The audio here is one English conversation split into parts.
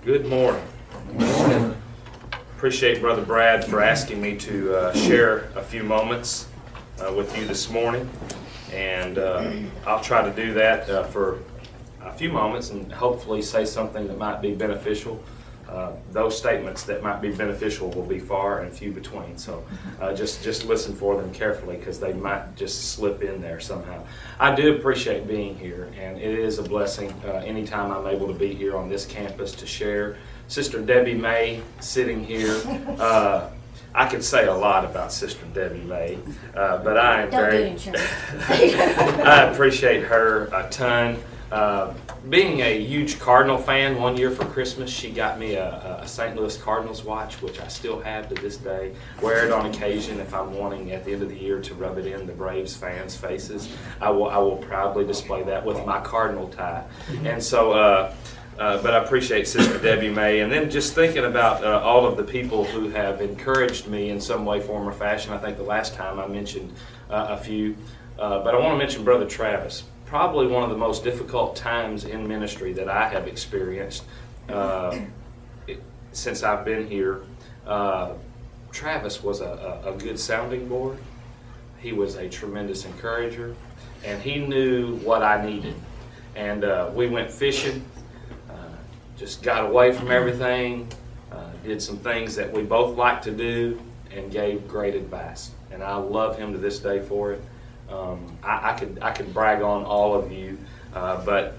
Good morning. Appreciate Brother Brad for asking me to share a few moments with you this morning, and I'll try to do that for a few moments and hopefully say something that might be beneficial. Those statements that might be beneficial will be far and few between, so just listen for them carefully because they might just slip in there somehow. I do appreciate being here, and it is a blessing anytime I'm able to be here on this campus to share. Sister Debbie May sitting here. I could say a lot about Sister Debbie May, but I am I appreciate her a ton. Being a huge Cardinal fan, one year for Christmas she got me a St. Louis Cardinals watch, which I still have to this day. Wear it on occasion if I'm wanting at the end of the year to rub it in the Braves fans' faces. I will proudly display that with my Cardinal tie. And so, but I appreciate Sister Debbie May. And then just thinking about all of the people who have encouraged me in some way, form, or fashion. I think the last time I mentioned a few, but I want to mention Brother Travis. Probably one of the most difficult times in ministry that I have experienced since I've been here. Travis was a good sounding board. He was a tremendous encourager, and he knew what I needed. And we went fishing, just got away from everything, did some things that we both like to do, and gave great advice. And I love him to this day for it. I could brag on all of you, but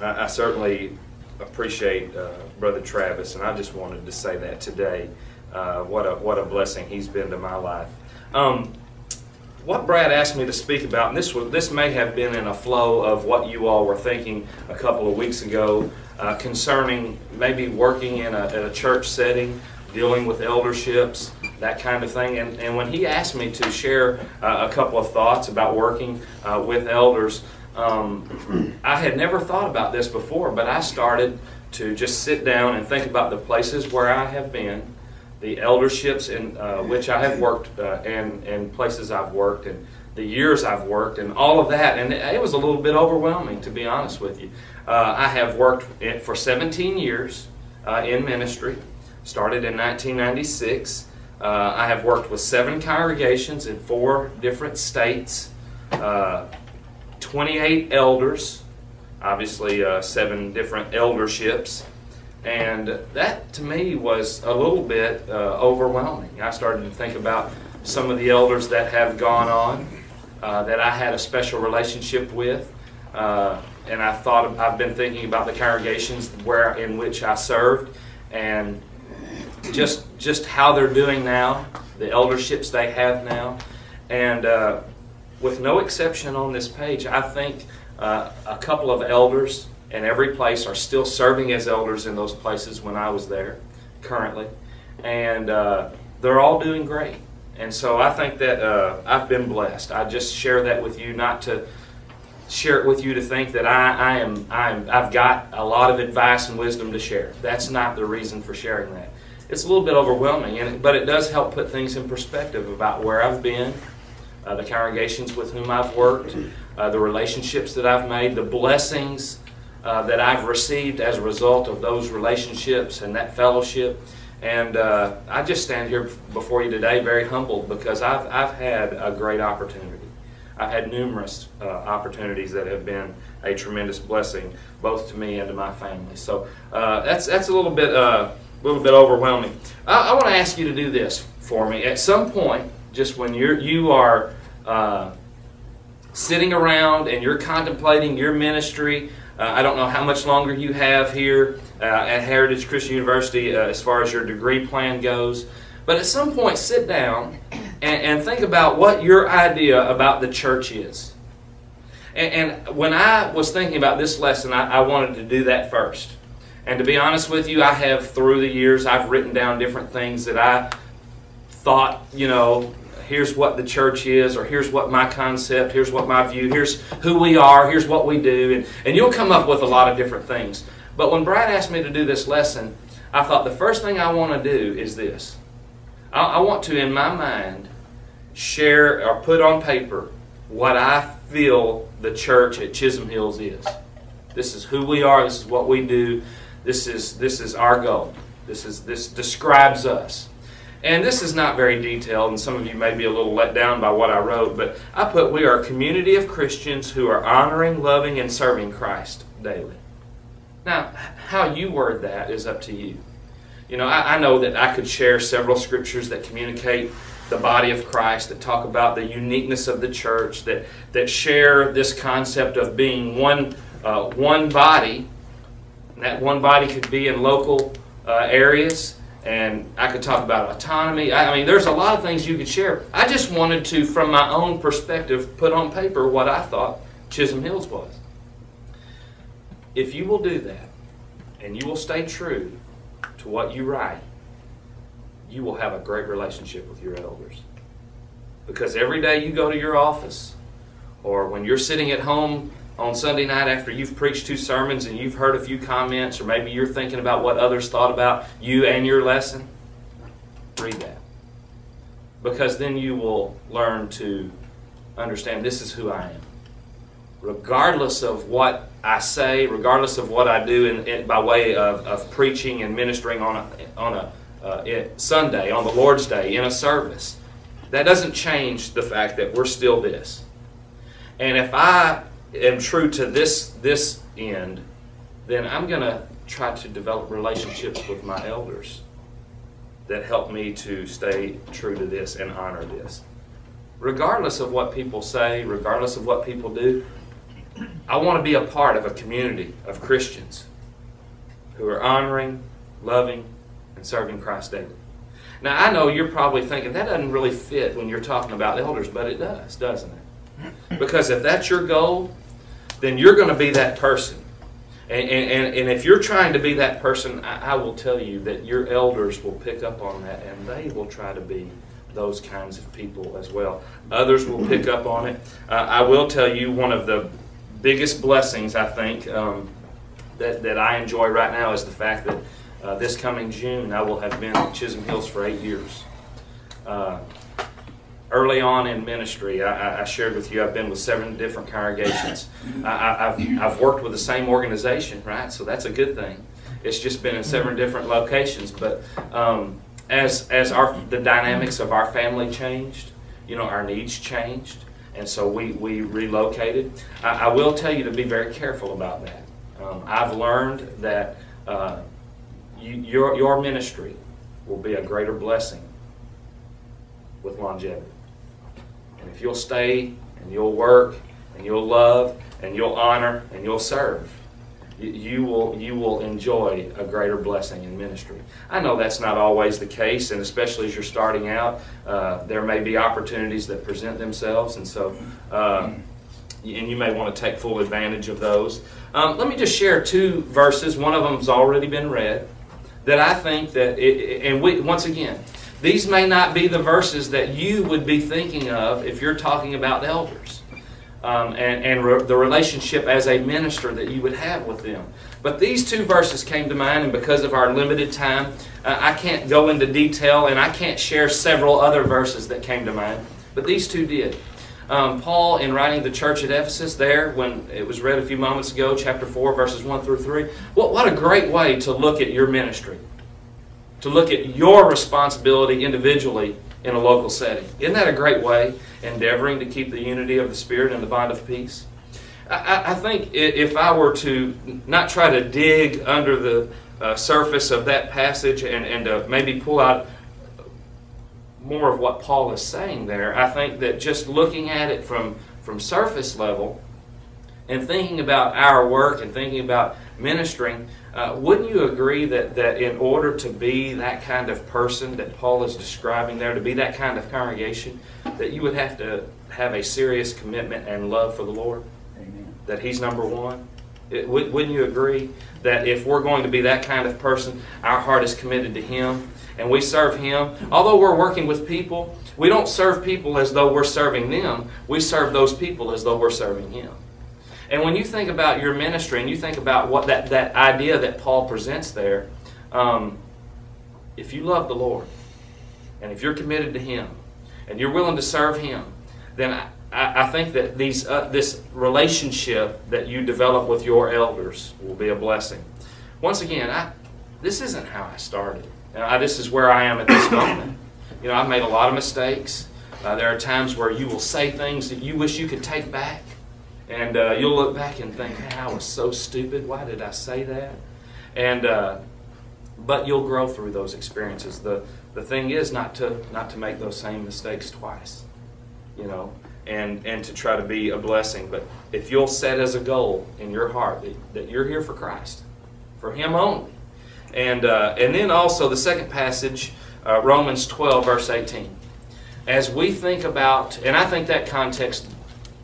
I certainly appreciate Brother Travis, and I just wanted to say that today. What a blessing he's been to my life. What Brad asked me to speak about, and this may have been in a flow of what you all were thinking a couple of weeks ago concerning maybe working in a church setting, dealing with elderships, that kind of thing. And when he asked me to share a couple of thoughts about working with elders, I had never thought about this before, but I started to just sit down and think about the places where I have been, the elderships in which I have worked, and places I've worked, and the years I've worked, and all of that. And it was a little bit overwhelming, to be honest with you. I have worked for 17 years in ministry, started in 1996. I have worked with 7 congregations in 4 different states, 28 elders, obviously 7 different elderships, and that to me was a little bit overwhelming. I started to think about some of the elders that have gone on, that I had a special relationship with, and I've been thinking about the congregations in which I served, and just how they're doing now, the elderships they have now. And with no exception on this page, I think a couple of elders in every place are still serving as elders in those places when I was there currently. And they're all doing great. And so I think that I've been blessed. I just share that with you, not to share it with you to think that I've got a lot of advice and wisdom to share. That's not the reason for sharing that. It's a little bit overwhelming, but it does help put things in perspective about where I've been, the congregations with whom I've worked, the relationships that I've made, the blessings that I've received as a result of those relationships and that fellowship. And I just stand here before you today very humbled because I've had a great opportunity. I've had numerous opportunities that have been a tremendous blessing both to me and to my family. So that's a little bit overwhelming. I want to ask you to do this for me. At some point, just when you are sitting around and you're contemplating your ministry, I don't know how much longer you have here at Heritage Christian University as far as your degree plan goes, but at some point sit down and think about what your idea about the church is. And when I was thinking about this lesson, I wanted to do that first. And to be honest with you, I have, through the years, I've written down different things that I thought, here's what the church is, or here's what my concept, here's what my view, here's who we are, here's what we do, and you'll come up with a lot of different things. But when Brad asked me to do this lesson, I thought the first thing I want to do is this. I want to, in my mind, share or put on paper what I feel the church at Chisholm Hills is. This is who we are, this is what we do, This is our goal. This describes us. And this is not very detailed, and some of you may be a little let down by what I wrote, but I put, we are a community of Christians who are honoring, loving, and serving Christ daily. Now, how you word that is up to you. You know, I know that I could share several scriptures that communicate the body of Christ, that talk about the uniqueness of the church, that share this concept of being one body. And that one body could be in local areas, and I could talk about autonomy. I mean, there's a lot of things you could share. I just wanted to, from my own perspective, put on paper what I thought Chisholm Hills was. If you will do that, and you will stay true to what you write, you will have a great relationship with your elders. Because every day you go to your office, or when you're sitting at home on Sunday night after you've preached 2 sermons and you've heard a few comments, or maybe you're thinking about what others thought about you and your lesson, read that. Because then you will learn to understand this is who I am. Regardless of what I say, regardless of what I do by way of preaching and ministering on a Sunday, on the Lord's Day, in a service, that doesn't change the fact that we're still this. And if I am true to this end, then I'm going to try to develop relationships with my elders that help me to stay true to this and honor this. Regardless of what people say, regardless of what people do, I want to be a part of a community of Christians who are honoring, loving, and serving Christ daily. Now, I know you're probably thinking, that doesn't really fit when you're talking about elders, but it does, doesn't it? Because if that's your goal, then you're going to be that person. And if you're trying to be that person, I will tell you that your elders will pick up on that, and they will try to be those kinds of people as well. Others will pick up on it. I will tell you, one of the biggest blessings, I think, that I enjoy right now is the fact that this coming June I will have been at Chisholm Hills for 8 years. Early on in ministry, I shared with you, I've been with 7 different congregations. I've worked with the same organization, right? So that's a good thing. It's just been in 7 different locations. But as the dynamics of our family changed, you know, our needs changed, and so we relocated. I will tell you to be very careful about that. I've learned that your ministry will be a greater blessing with longevity. And if you'll stay, and you'll work, and you'll love, and you'll honor, and you'll serve, you will enjoy a greater blessing in ministry. I know that's not always the case, and especially as you're starting out, there may be opportunities that present themselves, and so and you may want to take full advantage of those. Let me just share 2 verses. One of them has already been read, that I think that, once again, these may not be the verses that you would be thinking of if you're talking about elders and the relationship as a minister that you would have with them. But these 2 verses came to mind, and because of our limited time, I can't go into detail, and I can't share several other verses that came to mind, but these 2 did. Paul, in writing the church at Ephesus there, when it was read a few moments ago, chapter 4, verses 1 through 3, what a great way to look at your ministry, to look at your responsibility individually in a local setting. Isn't that a great way, endeavoring to keep the unity of the Spirit and the bond of peace? I think if I were to not try to dig under the surface of that passage and to maybe pull out more of what Paul is saying there, I think that just looking at it from surface level and thinking about our work and thinking about ministering, wouldn't you agree that in order to be that kind of person that Paul is describing there, to be that kind of congregation, that you would have to have a serious commitment and love for the Lord? Amen. That He's number one? Wouldn't you agree that if we're going to be that kind of person, our heart is committed to Him and we serve Him? Although we're working with people, we don't serve people as though we're serving them. We serve those people as though we're serving Him. And when you think about your ministry and you think about what that idea that Paul presents there, if you love the Lord and if you're committed to Him and you're willing to serve Him, then I think that this relationship that you develop with your elders will be a blessing. once again, this isn't how I started. This is where I am at this moment. You know, I've made a lot of mistakes. There are times where you will say things that you wish you could take back. And you'll look back and think, hey, I was so stupid. Why did I say that? And but you'll grow through those experiences. The thing is not to make those same mistakes twice, you know, and to try to be a blessing. But if you'll set as a goal in your heart that you're here for Christ, for Him only. And then also the second passage, Romans 12, verse 18. As we think about, and I think that context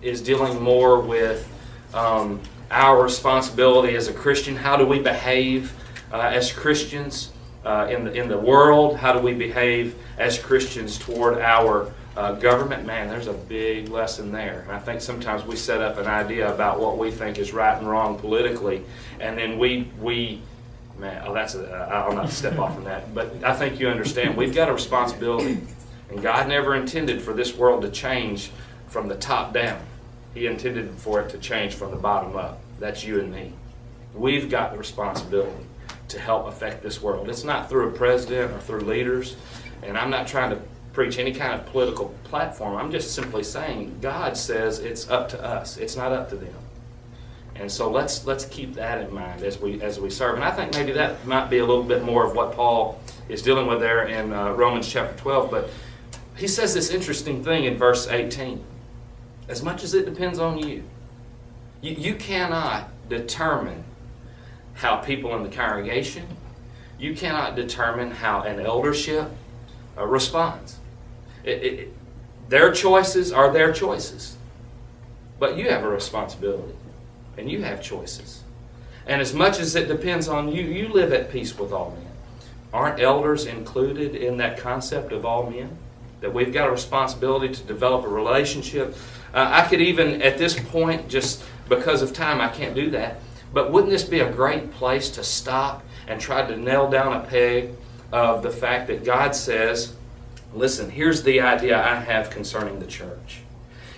is dealing more with our responsibility as a Christian. How do we behave as Christians in the world? How do we behave as Christians toward our government? Man, there's a big lesson there. And I think sometimes we set up an idea about what we think is right and wrong politically, and then I'll not step off on that, but I think you understand. We've got a responsibility, and God never intended for this world to change from the top down. He intended for it to change from the bottom up. That's you and me. We've got the responsibility to help affect this world. It's not through a president or through leaders, and I'm not trying to preach any kind of political platform. I'm just simply saying God says it's up to us. It's not up to them. And so let's keep that in mind as we serve. And I think maybe that might be a little bit more of what Paul is dealing with there in Romans chapter 12. But he says this interesting thing in verse 18. As much as it depends on you, you cannot determine how people in the congregation, you cannot determine how an eldership responds. Their choices are their choices. But you have a responsibility. And you have choices. And as much as it depends on you, you live at peace with all men. Aren't elders included in that concept of all men? That we've got a responsibility to develop a relationship. I could even, at this point, just because of time, I can't do that. But wouldn't this be a great place to stop and try to nail down a peg of the fact that God says, listen, here's the idea I have concerning the church.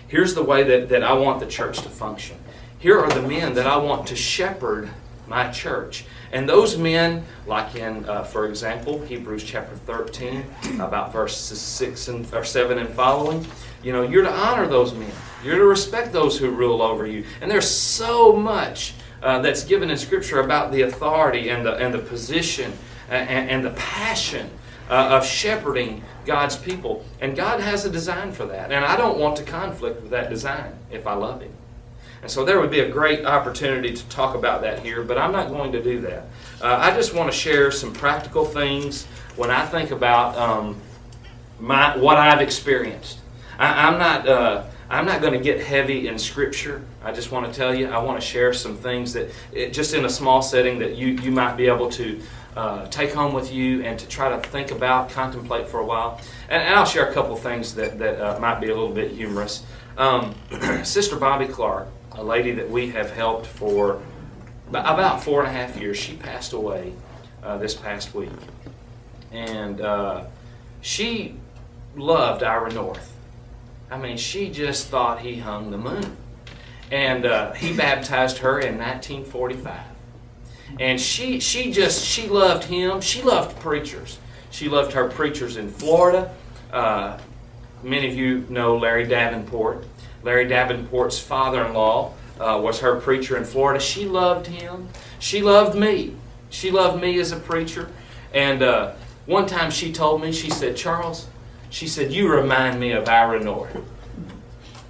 Here's the way that I want the church to function. Here are the men that I want to shepherd my church. And those men, like in, for example, Hebrews chapter 13, about verses 7 and following, you know, you're to honor those men. You're to respect those who rule over you. And there's so much that's given in Scripture about the authority and the position and the passion of shepherding God's people. And God has a design for that. And I don't want to conflict with that design if I love Him. And so there would be a great opportunity to talk about that here, but I'm not going to do that. I just want to share some practical things when I think about what I've experienced. I'm not going to get heavy in Scripture. I just want to tell you, I want to share some things that, just in a small setting, that you might be able to take home with you and to try to think about, contemplate for a while. And I'll share a couple things that might be a little bit humorous. Sister Bobby Clark, a lady that we have helped for about 4.5 years, she passed away this past week. And she loved Ira North. I mean, she just thought he hung the moon. And he baptized her in 1945. And she loved him. She loved preachers. She loved her preachers in Florida. Many of you know Larry Davenport. Larry Davenport's father-in-law was her preacher in Florida. She loved him. She loved me. She loved me as a preacher. And one time she told me, she said, Charles, she said, you remind me of Ira North.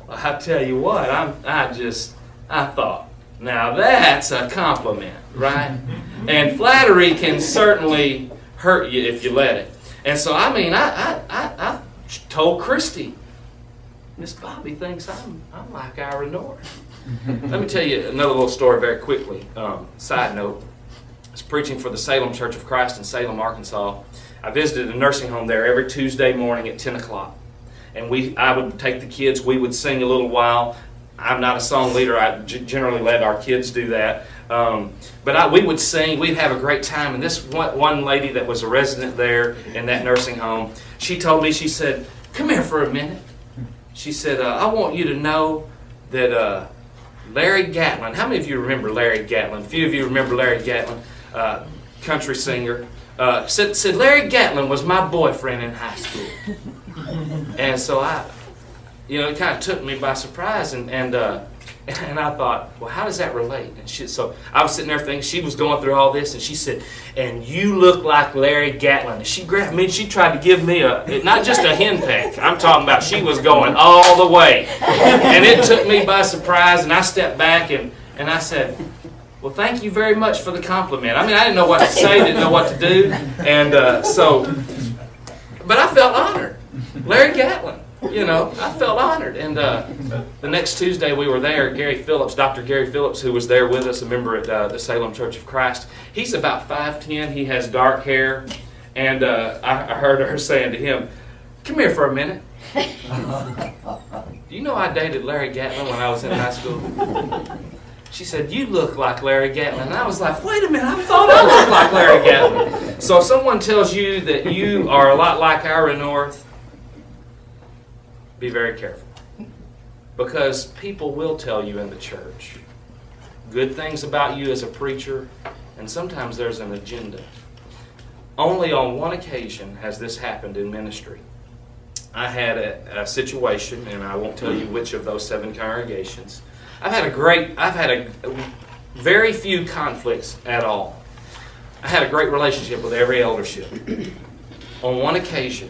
Well, I tell you what, I thought, now that's a compliment, right? And flattery can certainly hurt you if you let it. And so, I mean, I told Christy, Miss Bobby thinks I'm like Ira North. Let me tell you another little story very quickly. Side note, I was preaching for the Salem Church of Christ in Salem, Arkansas. I visited a nursing home there every Tuesday morning at 10 o'clock. And I would take the kids, we would sing a little while. I'm not a song leader, I generally let our kids do that. But we would sing, we'd have a great time. And this one lady that was a resident there in that nursing home, she told me, she said, come here for a minute. She said, I want you to know that Larry Gatlin, how many of you remember Larry Gatlin? A few of you remember Larry Gatlin. country singer, said Larry Gatlin was my boyfriend in high school. And so it kind of took me by surprise, and I thought, well, how does that relate? And so I was sitting there thinking, she was going through all this, and she said, and you look like Larry Gatlin. And she grabbed me, and she tried to give me not just a henpeck. I'm talking about she was going all the way. And it took me by surprise, and I stepped back, and I said, well, thank you very much for the compliment. I mean, I didn't know what to say, didn't know what to do, and but I felt honored. Larry Gatlin. I felt honored. And the next Tuesday we were there, Dr. Gary Phillips, who was there with us, a member at the Salem Church of Christ, he's about 5'10", he has dark hair, and I heard her saying to him, come here for a minute. Do you know I dated Larry Gatlin when I was in high school? She said, you look like Larry Gatlin. And I was like, wait a minute, I thought I looked like Larry Gatlin. So if someone tells you that you are a lot like Ira North, be very careful. Because people will tell you in the church good things about you as a preacher, and sometimes there's an agenda. Only on one occasion has this happened in ministry. I had a situation, and I won't tell you which of those 7 congregations. I've had a very few conflicts at all. I had a great relationship with every eldership. On one occasion,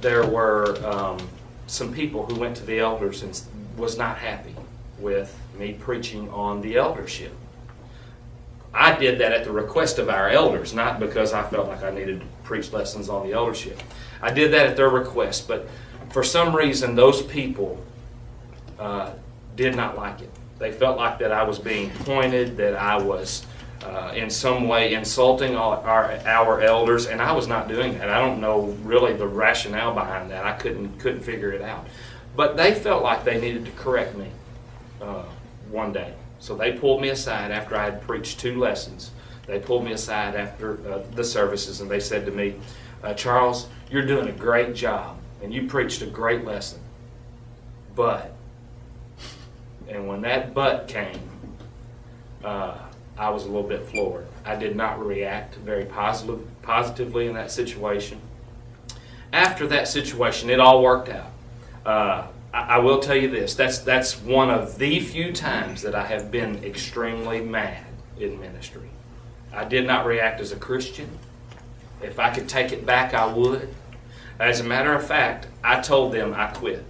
there were some people who went to the elders and was not happy with me preaching on the eldership. I did that at the request of our elders, not because I felt like I needed to preach lessons on the eldership. I did that at their request, but for some reason those people did not like it. They felt like that I was being pointed, that I was in some way insulting our elders, and I was not doing that. I don't know really the rationale behind that. I couldn't figure it out. But they felt like they needed to correct me one day. So they pulled me aside after I had preached 2 lessons. They pulled me aside after the services, and they said to me, Charles, you're doing a great job, and you preached a great lesson. But, and when that but came, I was a little bit floored. I did not react very positively in that situation. After that situation, it all worked out. I will tell you this, that's one of the few times that I have been extremely mad in ministry. I did not react as a Christian. If I could take it back, I would. As a matter of fact, I told them I quit.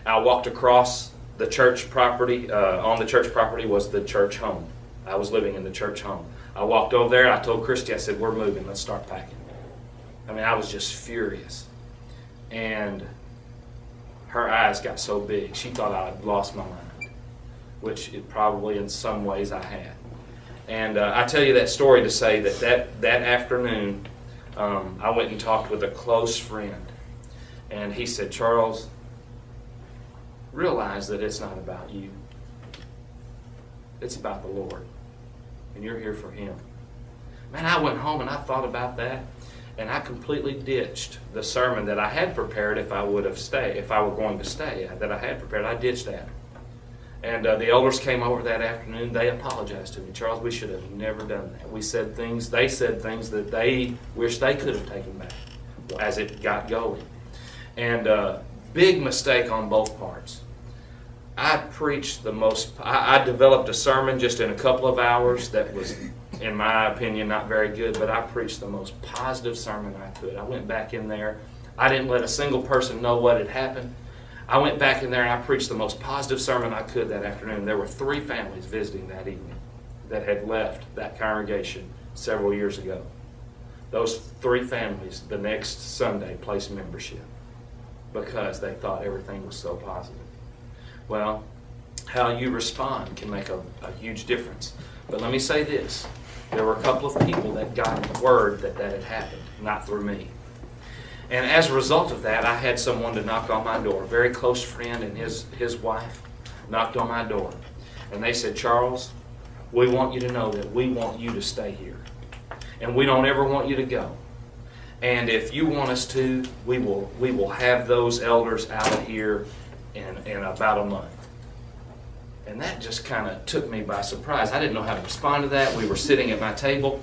I walked across the church property. On the church property was the church home. I was living in the church home. I walked over there, I told Christy, I said, we're moving, let's start packing. I mean, I was just furious. And her eyes got so big, she thought I had lost my mind, which it probably in some ways I had. And I tell you that story to say that afternoon, I went and talked with a close friend. And he said, Charles, realize that it's not about you. It's about the Lord. And you're here for Him. Man, I went home and I thought about that. And I completely ditched the sermon that I had prepared if I were going to stay, that I had prepared. I ditched that. And the elders came over that afternoon. They apologized to me. Charles, we should have never done that. They said things that they wished they could have taken back as it got going. And big mistake on both parts. I developed a sermon just in a couple of hours that was, in my opinion, not very good, but I preached the most positive sermon I could. I went back in there. I didn't let a single person know what had happened. I went back in there and I preached the most positive sermon I could that afternoon. There were 3 families visiting that evening that had left that congregation several years ago. Those 3 families the next Sunday placed membership because they thought everything was so positive. Well, how you respond can make a huge difference. But let me say this. There were a couple of people that got word that had happened, not through me. And as a result of that, I had someone to knock on my door. A very close friend and his wife knocked on my door. And they said, Charles, we want you to know that we want you to stay here. And we don't ever want you to go. And if you want us to, we will have those elders out of here in about a month. And that just kind of took me by surprise. I didn't know how to respond to that. We were sitting at my table,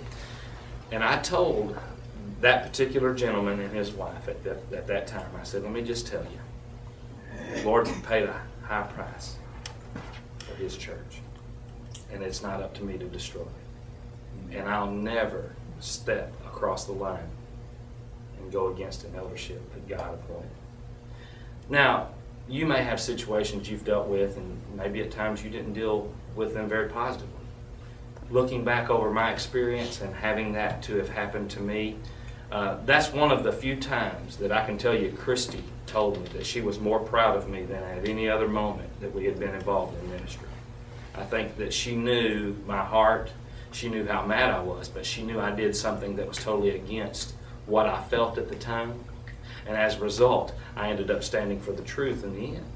and I told that particular gentleman and his wife at that time, I said, let me just tell you, the Lord paid a high price for His church, and it's not up to me to destroy it. And I'll never step across the line and go against an eldership that God appointed. Now, you may have situations you've dealt with, and maybe at times you didn't deal with them very positively. Looking back over my experience and having that to have happened to me, that's one of the few times that I can tell you Christy told me that she was more proud of me than at any other moment that we had been involved in ministry. I think that she knew my heart, she knew how mad I was, but she knew I did something that was totally against what I felt at the time. And as a result, I ended up standing for the truth in the end.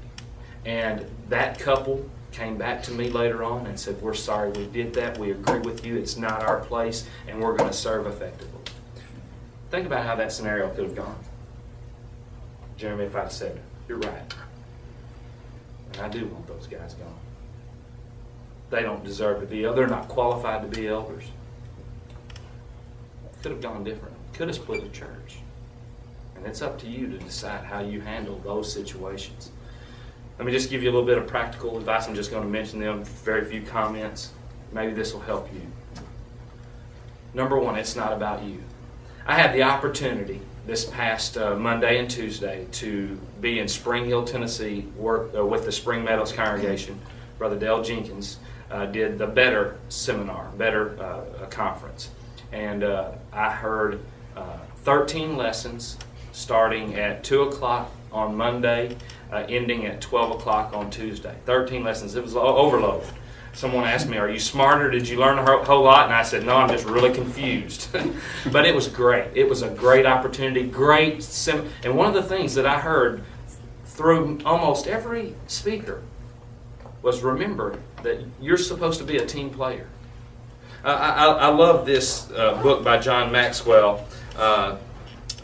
And that couple came back to me later on and said, we're sorry we did that, we agree with you, it's not our place, and we're going to serve effectively. Think about how that scenario could have gone. Jeremy, if I'd said, you're right, and I do want those guys gone. They don't deserve to be, they're not qualified to be elders. Could have gone different. Could have split the church. And it's up to you to decide how you handle those situations. Let me just give you a little bit of practical advice. I'm just going to mention them, very few comments. Maybe this will help you. Number one, it's not about you. I had the opportunity this past Monday and Tuesday to be in Spring Hill, Tennessee, work with the Spring Meadows congregation. Brother Dale Jenkins did the Better seminar, Better conference. And I heard 13 lessons starting at 2 o'clock on Monday, ending at 12 o'clock on Tuesday. 13 lessons. It was overload. Someone asked me, are you smarter? Did you learn a whole lot? And I said, no, I'm just really confused. But it was great. It was a great opportunity, and one of the things that I heard through almost every speaker was remember that you're supposed to be a team player. I love this book by John Maxwell,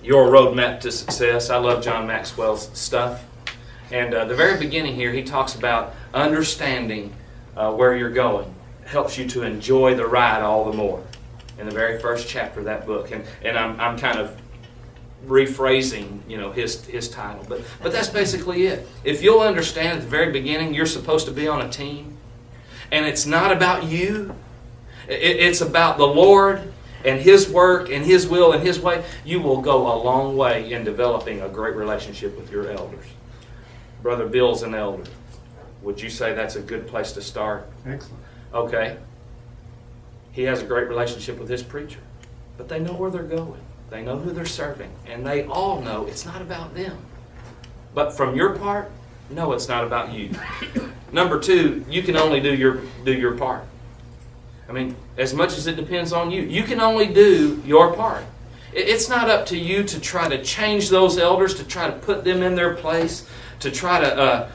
Your Roadmap to Success. I love John Maxwell's stuff. And the very beginning here, he talks about understanding where you're going. It helps you to enjoy the ride all the more. In the very first chapter of that book. And I'm kind of rephrasing, his title. But that's basically it. If you'll understand at the very beginning you're supposed to be on a team, and it's not about you, it's about the Lord and His work and His will and His way, you will go a long way in developing a great relationship with your elders. Brother Bill's an elder. Would you say that's a good place to start? Excellent. Okay. He has a great relationship with his preacher. But they know where they're going. They know who they're serving. And they all know it's not about them. But from your part, no, it's not about you. Number two, you can only do your part. I mean, as much as it depends on you, you can only do your part. It's not up to you to try to change those elders, to try to put them in their place, to try to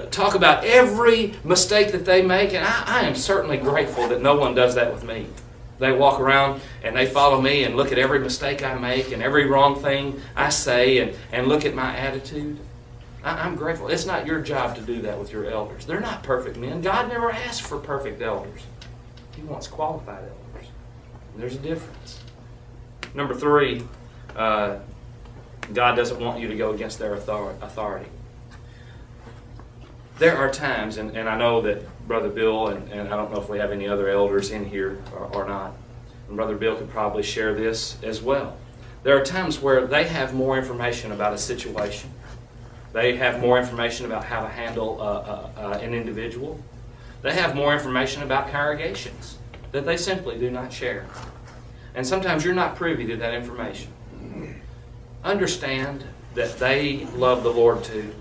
talk about every mistake that they make. And I am certainly grateful that no one does that with me. They walk around and they follow me and look at every mistake I make and every wrong thing I say and look at my attitude. I'm grateful. It's not your job to do that with your elders. They're not perfect men. God never asked for perfect elders. He wants qualified elders. And there's a difference. Number three, God doesn't want you to go against their authority. There are times, and I know that Brother Bill, and I don't know if we have any other elders in here or not, and Brother Bill could probably share this as well. There are times where they have more information about a situation. They have more information about how to handle an individual. They have more information about congregations that they simply do not share. And sometimes you're not privy to that information. Understand that they love the Lord too,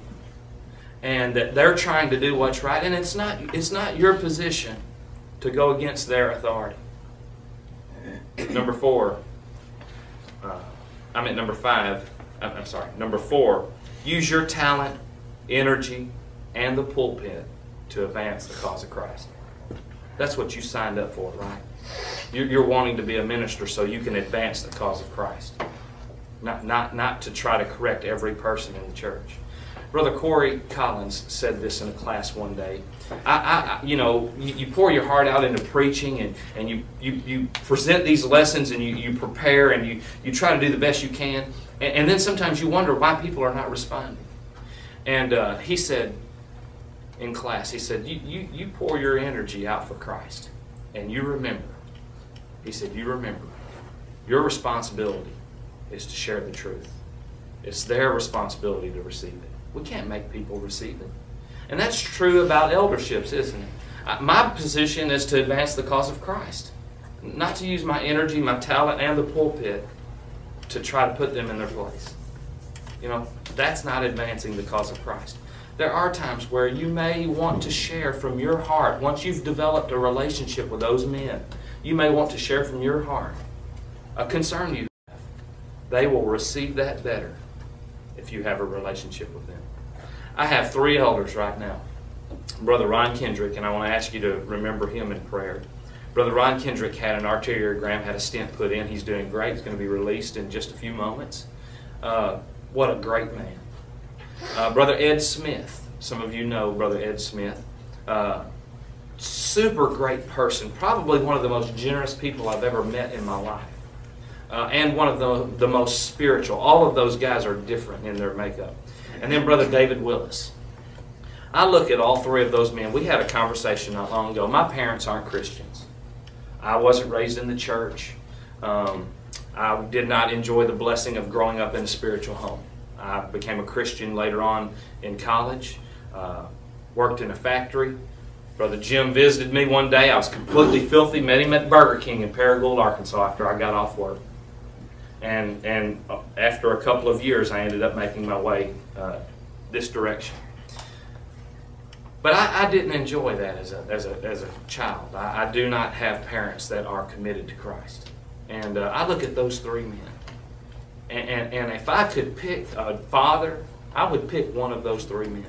and that they're trying to do what's right, and it's not your position to go against their authority. Number four, number four, use your talent, energy, and the pulpit to advance the cause of Christ. That's what you signed up for, right? You're wanting to be a minister so you can advance the cause of Christ. Not to try to correct every person in the church. Brother Corey Collins said this in a class one day. You pour your heart out into preaching, and you present these lessons, and you prepare, and you try to do the best you can, and then sometimes you wonder why people are not responding. And he said in class, he said, you pour your energy out for Christ, and you remember, he said, you remember, your responsibility is to share the truth. It's their responsibility to receive it. We can't make people receive it. And that's true about elderships, isn't it? My position is to advance the cause of Christ, not to use my energy, my talent, and the pulpit to try to put them in their place. You know, that's not advancing the cause of Christ. There are times where you may want to share from your heart. Once you've developed a relationship with those men, you may want to share from your heart a concern you have. They will receive that better if you have a relationship with them. I have 3 elders right now. Brother Ron Kendrick, and I want to ask you to remember him in prayer. Brother Ron Kendrick had an arteriogram, had a stent put in. He's doing great. He's going to be released in just a few moments. What a great man. Brother Ed Smith. Some of you know Brother Ed Smith. Super great person. Probably one of the most generous people I've ever met in my life. And one of the most spiritual. All of those guys are different in their makeup. And then Brother David Willis. I look at all 3 of those men. We had a conversation not long ago. My parents aren't Christians. I wasn't raised in the church. I did not enjoy the blessing of growing up in a spiritual home. I became a Christian later on in college. Worked in a factory. Brother Jim visited me one day. I was completely filthy. Met him at Burger King in Paragould, Arkansas after I got off work. And after a couple of years, I ended up making my way this direction. But I didn't enjoy that as a child. I do not have parents that are committed to Christ. And I look at those 3 men. And if I could pick a father, I would pick one of those 3 men.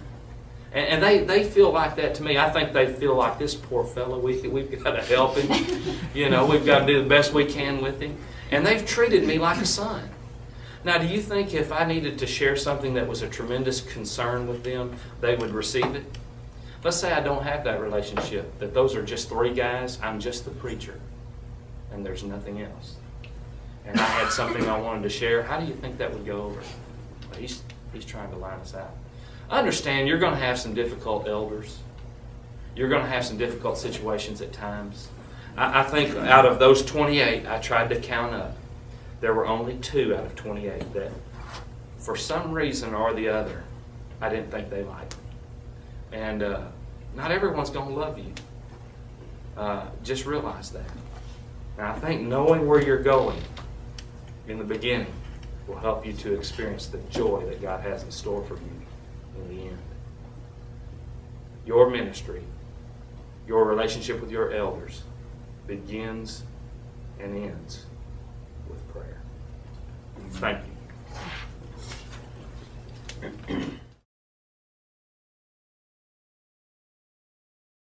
And they feel like that to me. I think they feel like this poor fellow, we've got to help him. You know, we've got to do the best we can with him. And they've treated me like a son. Now, do you think if I needed to share something that was a tremendous concern with them, they would receive it? Let's say I don't have that relationship, that those are just 3 guys, I'm just the preacher, and there's nothing else. And I had something I wanted to share. How do you think that would go over? Well, he's trying to line us out. Understand, you're going to have some difficult elders. You're going to have some difficult situations at times. I think out of those 28, I tried to count up. There were only 2 out of 28 that, for some reason or the other, I didn't think they liked. And not everyone's going to love you. Just realize that. Now, I think knowing where you're going in the beginning will help you to experience the joy that God has in store for you in the end. Your ministry, your relationship with your elders, begins and ends with prayer. Thank you.